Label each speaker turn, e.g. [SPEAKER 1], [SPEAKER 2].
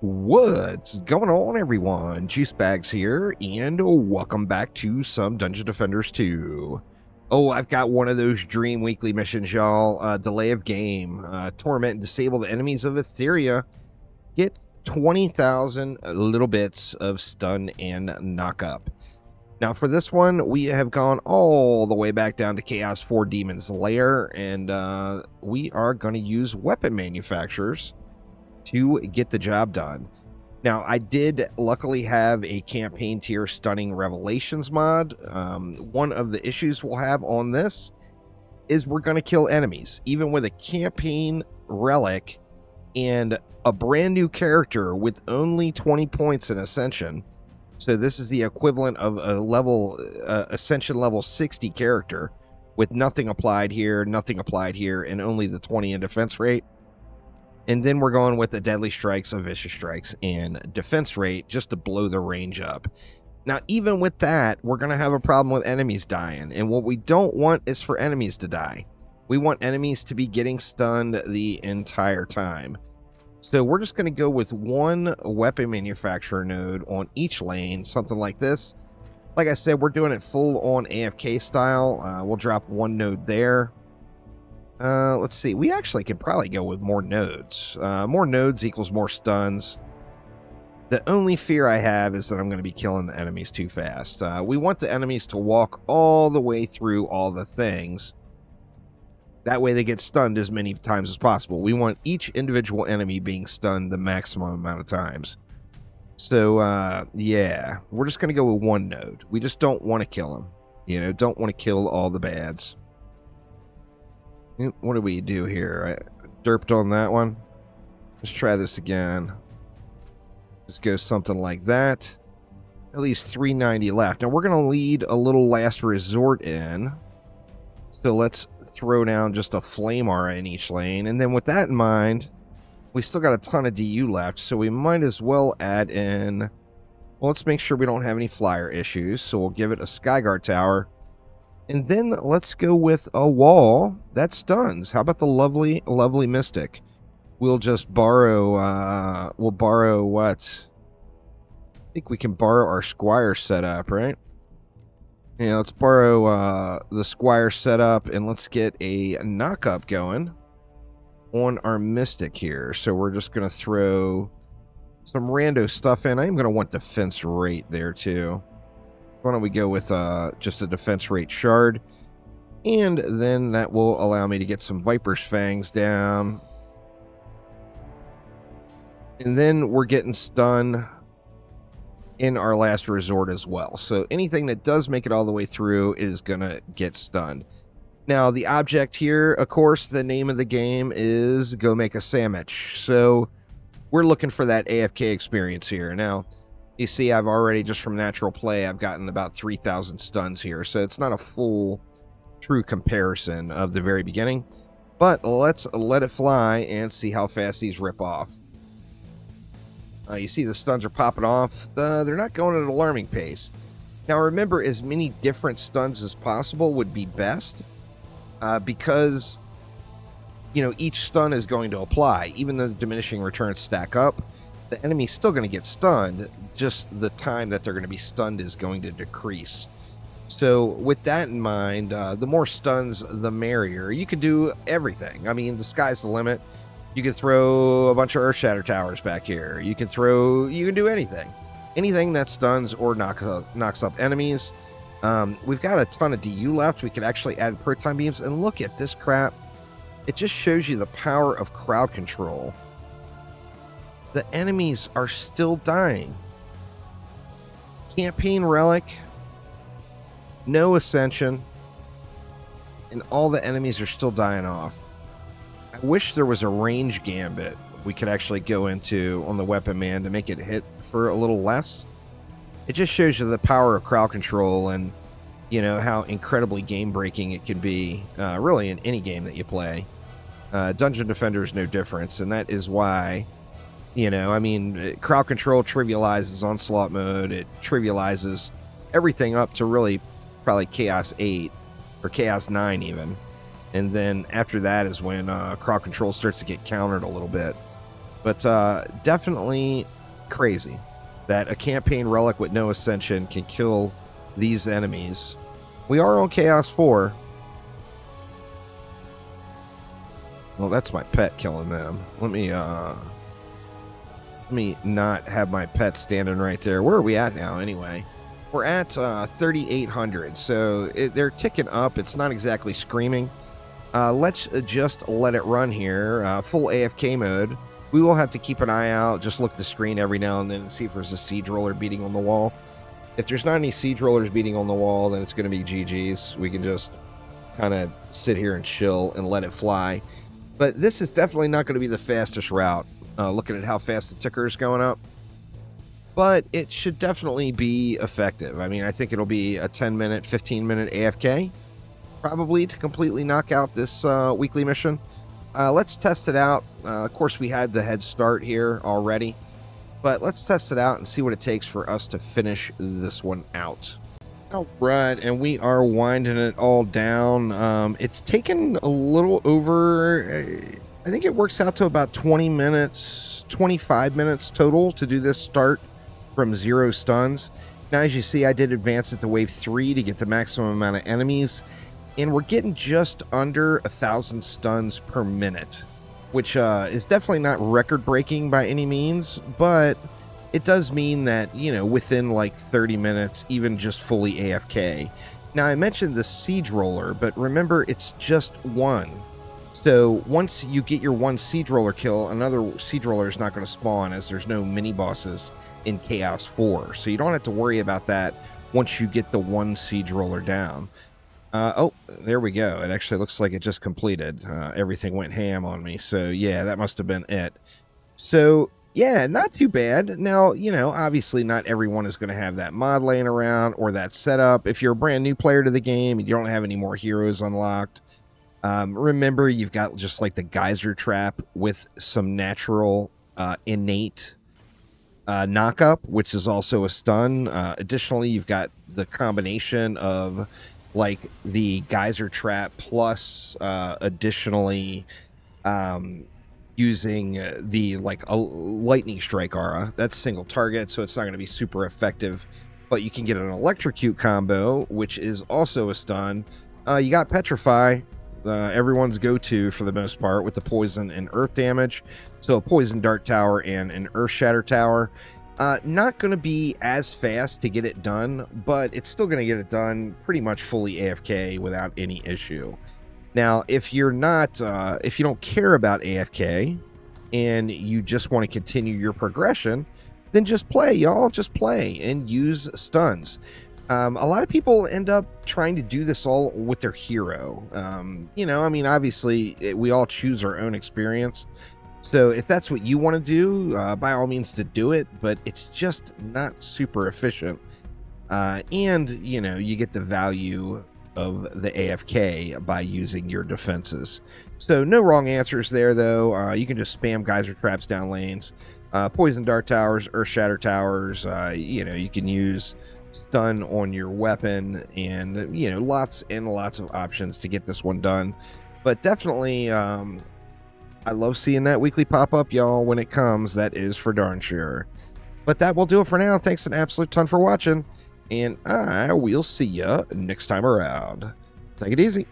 [SPEAKER 1] What's going on, everyone? Juice Bags here, and welcome back to some Dungeon Defenders 2. Oh, I've got one of those dream weekly missions, y'all. Delay of game. Torment and disable the enemies of Etheria. Get 20,000 little bits of stun and knock up. Now, for this one, we have gone all the way back down to Chaos 4 Demon's Lair, and we are going to use weapon manufacturers to get the job done. Now, I did luckily have a campaign tier Stunning Revelations mod. One of the issues we'll have on this is we're going to kill enemies, even with a campaign relic and a brand new character with only 20 points in Ascension. So this is the equivalent of a level Ascension level 60 character with nothing applied here, and only the 20 in defense rate. And then we're going with the Deadly Strikes, of Vicious Strikes, and defense rate just to blow the range up. Now, even with that, we're going to have a problem with enemies dying. And what we don't want is for enemies to die. We want enemies to be getting stunned the entire time. So we're just going to go with one weapon manufacturer node on each lane, something like this. Like I said, we're doing it full on AFK style. We'll drop one node there. Let's see. We actually can probably go with more nodes. More nodes equals more stuns. The only fear I have is that I'm going to be killing the enemies too fast. We want the enemies to walk all the way through all the things. That way they get stunned as many times as possible. We want each individual enemy being stunned the maximum amount of times. So, yeah. We're just going to go with one node. We just don't want to kill them. You know, don't want to kill all the bads. What do we do here? I derped on that one. Let's try this again. Let's go something like that. At least 390 left. Now we're going to lead a little last resort in. So let's throw down just a flame aura in each lane. And then with that in mind, we still got a ton of DU left. So we might as well add in... Well, let's make sure we don't have any flyer issues. So we'll give it a Skyguard Tower. And then let's go with a wall that stuns. How about the lovely, lovely Mystic? We'll just borrow, we'll borrow what? I think we can borrow our Squire setup, right? Yeah, let's borrow the Squire setup and let's get a knock-up going on our Mystic here. So we're just going to throw some rando stuff in. I am going to want defense rate there too. Why don't we go with just a defense rate shard, and then that will allow me to get some Viper's Fangs down. And then we're getting stun in our last resort as well. So anything that does make it all the way through is going to get stunned. Now, the object here, of course, the name of the game is Go Make a Sandwich. So we're looking for that AFK experience here. Now, you see, I've already, just from natural play, I've gotten about 3,000 stuns here. So it's not a full, true comparison of the very beginning. But let's let it fly and see how fast these rip off. You see the stuns are popping off. They're not going at an alarming pace. Now remember, as many different stuns as possible would be best. Because, you know, each stun is going to apply. Even though the diminishing returns stack up, the enemy's still going to get stunned. Just the time that they're going to be stunned is going to decrease. So with that in mind, the more stuns, the merrier. You can do everything. I mean, the sky's the limit. You can throw a bunch of Earth Shatter Towers back here. You can do anything. Anything that stuns or knocks up enemies. We've got a ton of DU left. We could actually add Proton Beams. And look at this crap. It just shows you the power of crowd control. The enemies are still dying. Campaign relic, no ascension, and all the enemies are still dying off. I wish there was a range gambit we could actually go into on the weapon man to make it hit for a little less. It just shows you the power of crowd control and, you know, how incredibly game breaking it can be, really in any game that you play. Dungeon Defender is no difference, and that is why, you know, I mean, crowd control trivializes onslaught mode. It trivializes everything up to really probably Chaos 8 or Chaos 9 even. And then after that is when crowd control starts to get countered a little bit. But definitely crazy that a campaign relic with no ascension can kill these enemies. We are on Chaos 4. Well, that's my pet killing them. Let me not have my pet standing right there. Where are we at now anyway? We're at 3,800, so they're ticking up. It's not exactly screaming. Let's just let it run here. Full AFK mode. We will have to keep an eye out, just look at the screen every now and then and see if there's a siege roller beating on the wall. If there's not any siege rollers beating on the wall, then it's going to be GG's. We can just kind of sit here and chill and let it fly. But this is definitely not going to be the fastest route, looking at how fast the ticker is going up. But it should definitely be effective. I mean, I think it'll be a 10-minute, 15-minute AFK, probably, to completely knock out this weekly mission. Let's test it out. Of course, we had the head start here already, but let's test it out and see what it takes for us to finish this one out. All right, and we are winding it all down. It's taken a little over, I think it works out to about 20 minutes, 25 minutes total to do this start from 0 stuns. Now, as you see, I did advance it to wave 3 to get the maximum amount of enemies, and we're getting just under 1,000 stuns per minute, which is definitely not record-breaking by any means, but it does mean that, you know, within like 30 minutes, even just fully AFK. Now, I mentioned the siege roller, but remember, it's just one. So once you get your one siege roller kill, another siege roller is not going to spawn, as there's no mini bosses in Chaos 4. So you don't have to worry about that once you get the one siege roller down. Oh, there we go. It actually looks like it just completed. Everything went ham on me. So yeah, that must have been it. So yeah, not too bad. Now, you know, obviously not everyone is going to have that mod laying around or that setup. If you're a brand new player to the game and you don't have any more heroes unlocked, remember, you've got just like the geyser trap with some natural innate knock-up, which is also a stun. Additionally, you've got the combination of like the geyser trap plus additionally using the like a lightning strike aura. That's single target, so it's not going to be super effective, but you can get an electrocute combo, which is also a stun. You got petrify, everyone's go-to for the most part, with the poison and earth damage. So a poison dart tower and an earth shatter tower. Not going to be as fast to get it done, but it's still going to get it done pretty much fully AFK without any issue. Now, if you're not, if you don't care about AFK and you just want to continue your progression, then just play, y'all. Just play and use stuns. A lot of people end up trying to do this all with their hero. You know, I mean, obviously, we all choose our own experience. So if that's what you want to do, by all means to do it, but it's just not super efficient. And, you know, you get the value of the AFK by using your defenses. So no wrong answers there, though. You can just spam geyser traps down lanes, poison dart towers, earth shatter towers. You know, you can use stun on your weapon, and, you know, lots and lots of options to get this one done. But definitely, I love seeing that weekly pop-up, y'all, when it comes. That is for darn sure. But that will do it for now. Thanks an absolute ton for watching, and I will see ya next time around. Take it easy.